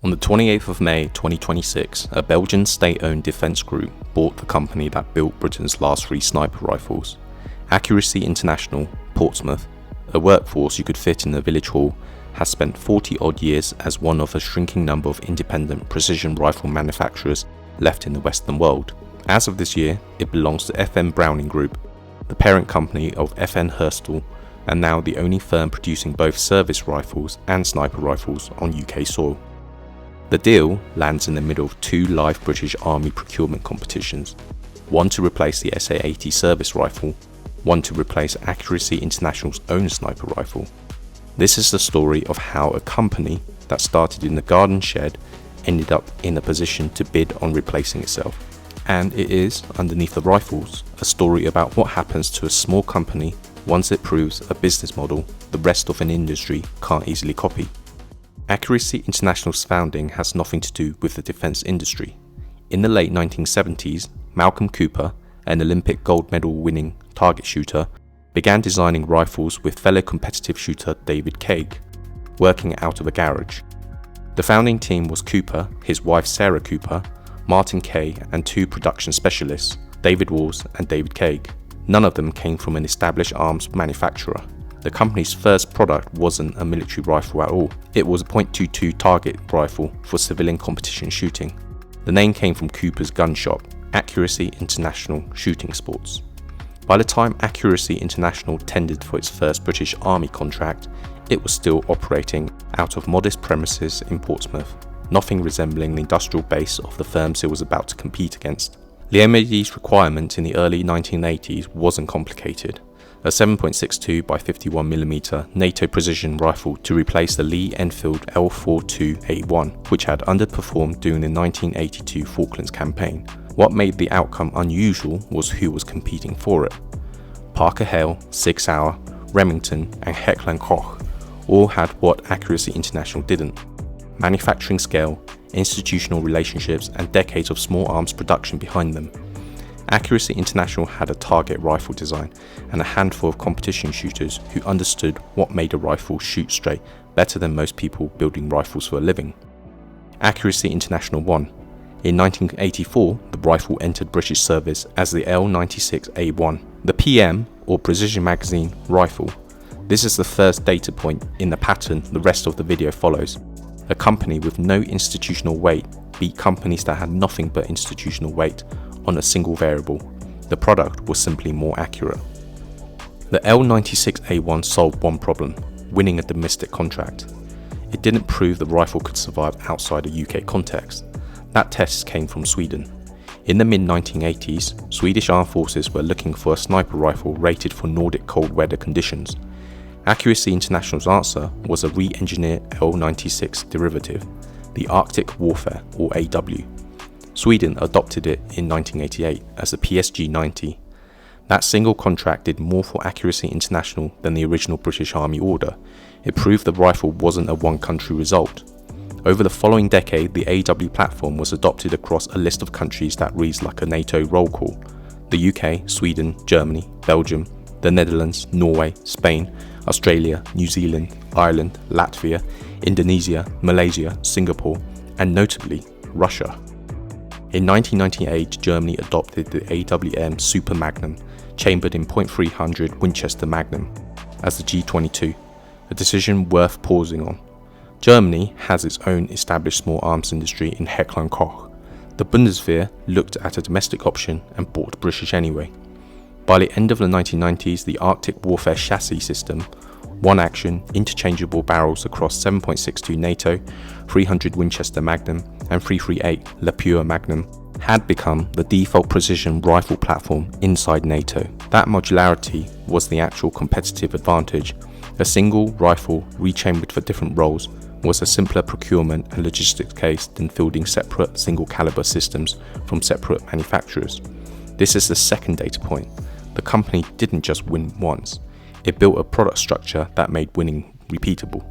On the 28th of May 2026, a Belgian state-owned defence group bought the company that built Britain's last 3 sniper rifles. Accuracy International, Portsmouth, a workforce you could fit in a village hall, has spent 40 odd years as one of a shrinking number of independent precision rifle manufacturers left in the Western world. As of this year, it belongs to FN Browning Group, the parent company of FN Herstal, and now the only firm producing both service rifles and sniper rifles on UK soil. The deal lands in the middle of 2 live British Army procurement competitions, one to replace the SA-80 service rifle, one to replace Accuracy International's own sniper rifle. This is the story of how a company that started in the garden shed ended up in a position to bid on replacing itself. And it is, underneath the rifles, a story about what happens to a small company once it proves a business model the rest of an industry can't easily copy. Accuracy International's founding has nothing to do with the defence industry. In the late 1970s, Malcolm Cooper, an Olympic gold medal winning target shooter, began designing rifles with fellow competitive shooter David Craig, working out of a garage. The founding team was Cooper, his wife Sarah Cooper, Martin Kay, and 2 production specialists, David Walls and David Craig. None of them came from an established arms manufacturer. The company's first product wasn't a military rifle at all. It was a .22 target rifle for civilian competition shooting. The name came from Cooper's gun shop, Accuracy International Shooting Sports. By the time Accuracy International tendered for its first British Army contract, it was still operating out of modest premises in Portsmouth, nothing resembling the industrial base of the firms it was about to compete against. The MOD's requirement in the early 1980s wasn't complicated. A 7.62 by 51mm NATO precision rifle to replace the Lee Enfield L96A1, which had underperformed during the 1982 Falklands campaign. What made the outcome unusual was who was competing for it. Parker Hale, SIG Sauer, Remington and Heckler Koch all had what Accuracy International didn't: manufacturing scale, institutional relationships and decades of small arms production behind them. Accuracy International had a target rifle design and a handful of competition shooters who understood what made a rifle shoot straight better than most people building rifles for a living. Accuracy International won. In 1984, the rifle entered British service as the L96A1, the PM or Precision Magazine rifle. This is the first data point in the pattern the rest of the video follows. A company with no institutional weight beat companies that had nothing but institutional weight on a single variable. The product was simply more accurate. The L96A1 solved one problem: winning a domestic contract. It didn't prove the rifle could survive outside a UK context. That test came from Sweden. In the mid-1980s, Swedish armed forces were looking for a sniper rifle rated for Nordic cold weather conditions. Accuracy International's answer was a re-engineered L96 derivative, the Arctic Warfare or AW. Sweden adopted it in 1988 as the PSG-90. That single contract did more for Accuracy International than the original British Army order. It proved the rifle wasn't a one-country result. Over the following decade, the AW platform was adopted across a list of countries that reads like a NATO roll call: the UK, Sweden, Germany, Belgium, the Netherlands, Norway, Spain, Australia, New Zealand, Ireland, Latvia, Indonesia, Malaysia, Singapore, and notably, Russia. In 1998, Germany adopted the AWM Super Magnum, chambered in .300 Winchester Magnum, as the G22, a decision worth pausing on. Germany has its own established small arms industry in Heckler Koch. The Bundeswehr looked at a domestic option and bought British anyway. By the end of the 1990s, the Arctic Warfare chassis system, one-action, interchangeable barrels across 7.62 NATO, 300 Winchester Magnum, and 338 Lapua Magnum, had become the default precision rifle platform inside NATO. That modularity was the actual competitive advantage. A single rifle rechambered for different roles was a simpler procurement and logistics case than fielding separate single-caliber systems from separate manufacturers. This is the second data point. The company didn't just win once. It built a product structure that made winning repeatable.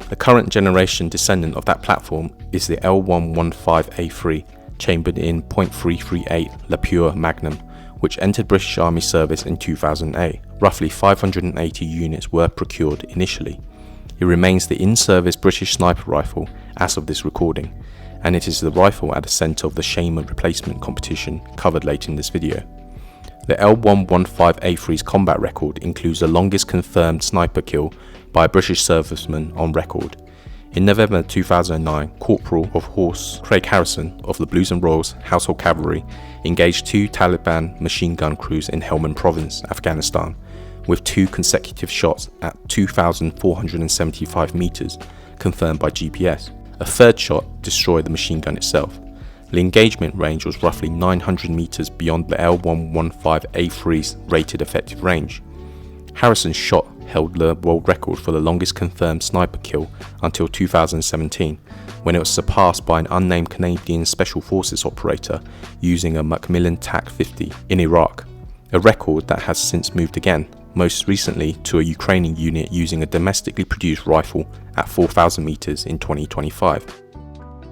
The current generation descendant of that platform is the L115A3, chambered in .338 Lapua Magnum, which entered British Army service in 2008. Roughly 580 units were procured initially. It remains the in-service British sniper rifle as of this recording, and it is the rifle at the centre of the SHAMER replacement competition covered later in this video. The L115A3's combat record includes the longest confirmed sniper kill by a British serviceman on record. In November 2009, Corporal of Horse Craig Harrison of the Blues and Royals Household Cavalry engaged 2 Taliban machine gun crews in Helmand province, Afghanistan, with 2 consecutive shots at 2,475 meters, confirmed by GPS. A third shot destroyed the machine gun itself. The engagement range was roughly 900 meters beyond the L115A3's rated effective range. Harrison's shot held the world record for the longest confirmed sniper kill until 2017, when it was surpassed by an unnamed Canadian Special Forces operator using a Macmillan TAC-50 in Iraq, a record that has since moved again, most recently to a Ukrainian unit using a domestically produced rifle at 4,000 meters in 2025.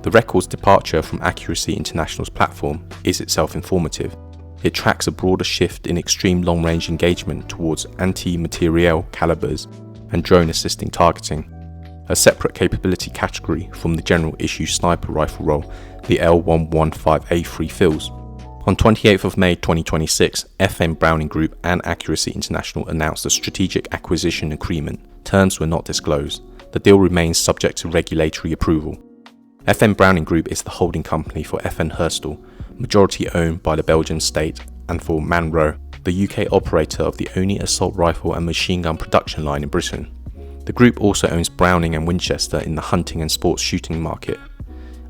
The record's departure from Accuracy International's platform is itself informative. It tracks a broader shift in extreme long-range engagement towards anti-materiel calibers and drone-assisting targeting, a separate capability category from the general issue sniper rifle role the L115A3 fills. On 28th of May 2026, FN Browning Group and Accuracy International announced a strategic acquisition agreement. Terms were not disclosed. The deal remains subject to regulatory approval. FN Browning Group is the holding company for FN Herstal, majority owned by the Belgian state, and for Manro, the UK operator of the only assault rifle and machine gun production line in Britain. The group also owns Browning and Winchester in the hunting and sports shooting market.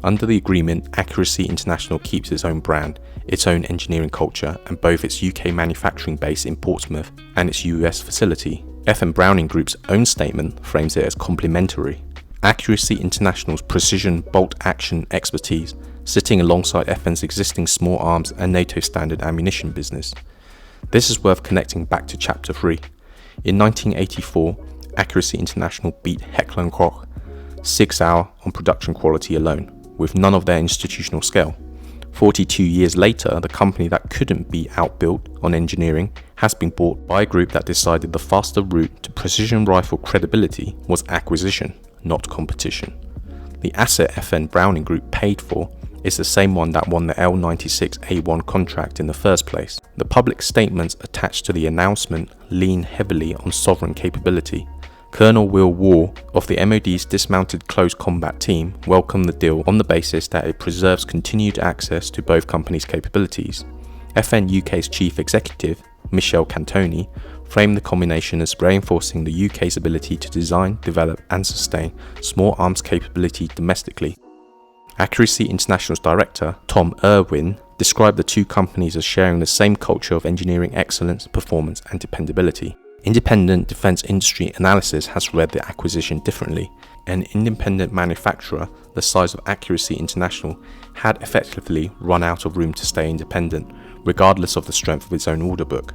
Under the agreement, Accuracy International keeps its own brand, its own engineering culture, and both its UK manufacturing base in Portsmouth and its US facility. FN Browning Group's own statement frames it as complementary. Accuracy International's precision bolt-action expertise, sitting alongside FN's existing small arms and NATO standard ammunition business. This is worth connecting back to Chapter 3. In 1984, Accuracy International beat Heckler Koch, SIG Sauer on production quality alone, with none of their institutional scale. 42 years later, the company that couldn't be outbuilt on engineering has been bought by a group that decided the faster route to precision rifle credibility was acquisition, not competition. The asset FN Browning Group paid for is the same one that won the L96A1 contract in the first place. The public statements attached to the announcement lean heavily on sovereign capability. Colonel Will Waugh of the MOD's dismounted close combat team welcomed the deal on the basis that it preserves continued access to both companies' capabilities. FN UK's chief executive, Michel Cantoni, framed the combination as reinforcing the UK's ability to design, develop and sustain small arms capability domestically. Accuracy International's director, Tom Irwin, described the two companies as sharing the same culture of engineering excellence, performance and dependability. Independent defence industry analysis has read the acquisition differently. An independent manufacturer the size of Accuracy International had effectively run out of room to stay independent, regardless of the strength of its own order book.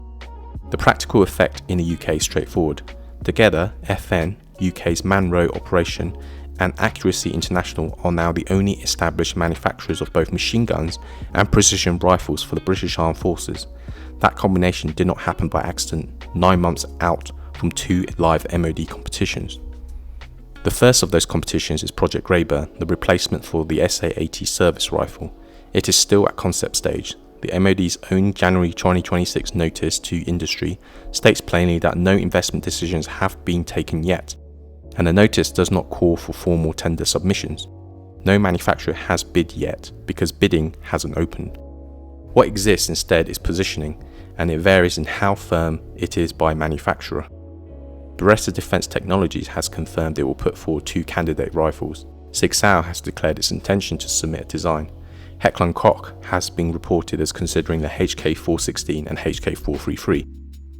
The practical effect in the UK is straightforward. Together, FN, UK's Manro operation, and Accuracy International are now the only established manufacturers of both machine guns and precision rifles for the British Armed Forces. That combination did not happen by accident, 9 months out from 2 live MOD competitions. The first of those competitions is Project Grayburn, the replacement for the SA-80 service rifle. It is still at concept stage. The MOD's own January 2026 notice to industry states plainly that no investment decisions have been taken yet, and the notice does not call for formal tender submissions. No manufacturer has bid yet because bidding hasn't opened. What exists instead is positioning, and it varies in how firm it is by manufacturer. Beretta Defence Technologies has confirmed it will put forward 2 candidate rifles. SIG Sauer has declared its intention to submit a design. Heckler Koch has been reported as considering the HK416 and HK433,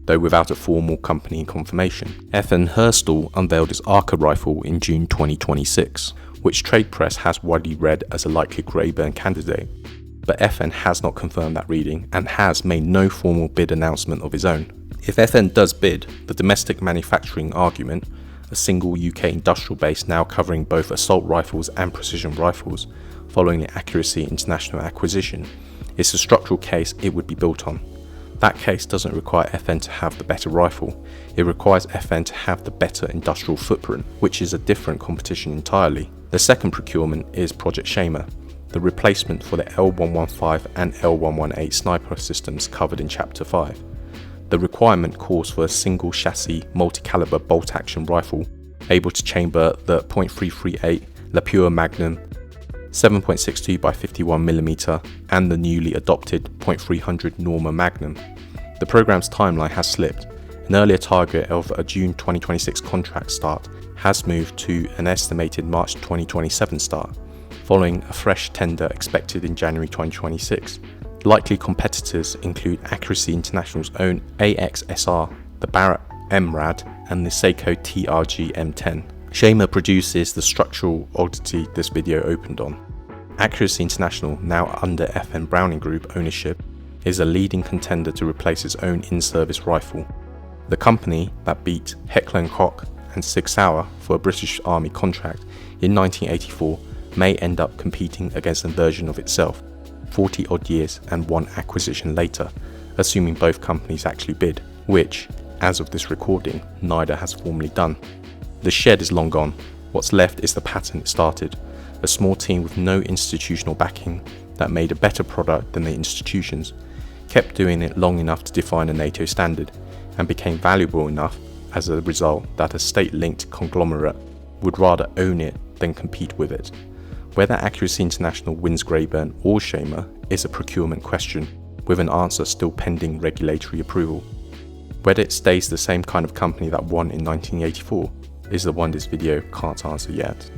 though without a formal company confirmation. FN Herstal unveiled its Arca rifle in June 2026, which trade press has widely read as a likely Grayburn candidate, but FN has not confirmed that reading and has made no formal bid announcement of its own. If FN does bid, the domestic manufacturing argument, a single UK industrial base now covering both assault rifles and precision rifles, following the Accuracy International acquisition, is the structural case it would be built on. That case doesn't require FN to have the better rifle, it requires FN to have the better industrial footprint, which is a different competition entirely. The second procurement is Project SHAMER, the replacement for the L115 and L118 sniper systems covered in Chapter 5. The requirement calls for a single chassis multi-caliber bolt-action rifle able to chamber the .338 Lapua Magnum, 7.62 by 51mm and the newly adopted .300 Norma Magnum. The program's timeline has slipped. An earlier target of a June 2026 contract start has moved to an estimated March 2027 start, following a fresh tender expected in January 2026. Likely competitors include Accuracy International's own AXSR, the Barrett MRAD and the Seiko TRG M10. SHAMER produces the structural oddity this video opened on. Accuracy International, now under FN Browning Group ownership, is a leading contender to replace its own in-service rifle. The company that beat Heckler Koch and SIG Sauer for a British Army contract in 1984 may end up competing against a version of itself 40 odd years and one acquisition later, assuming both companies actually bid, which, as of this recording, neither has formally done. The shed is long gone. What's left is the pattern it started, a small team with no institutional backing that made a better product than the institutions, kept doing it long enough to define a NATO standard, and became valuable enough as a result that a state-linked conglomerate would rather own it than compete with it. Whether Accuracy International wins Grayburn or SHAMER is a procurement question, with an answer still pending regulatory approval. Whether it stays the same kind of company that won in 1984 is the one this video can't answer yet.